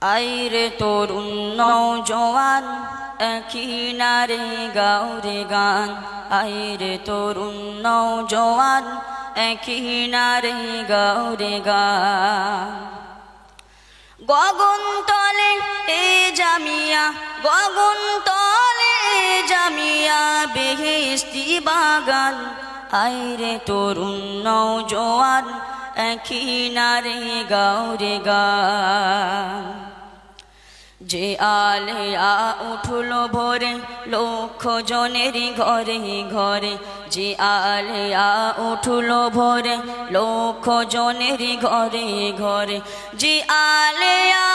আইরে তরুণ নওজোয়ান একই নারে গাওরে গান। আইরে তরুণ নওজোয়ান একই নারে গাওরে গান। গগন তলে এ জামিয়া, গগন তলে এ জামিয়া, বেহেশতি বাগান। আইরে তরুণ নওজোয়ান একই নারে গাওরে গান। যে আলেয়া উঠলো ভোরে লক্ষ জনের ঘরে ঘরে। যে আলেয়া উঠলো ভোরে লক্ষ জনের ঘরে ঘরে। যে আলেয়া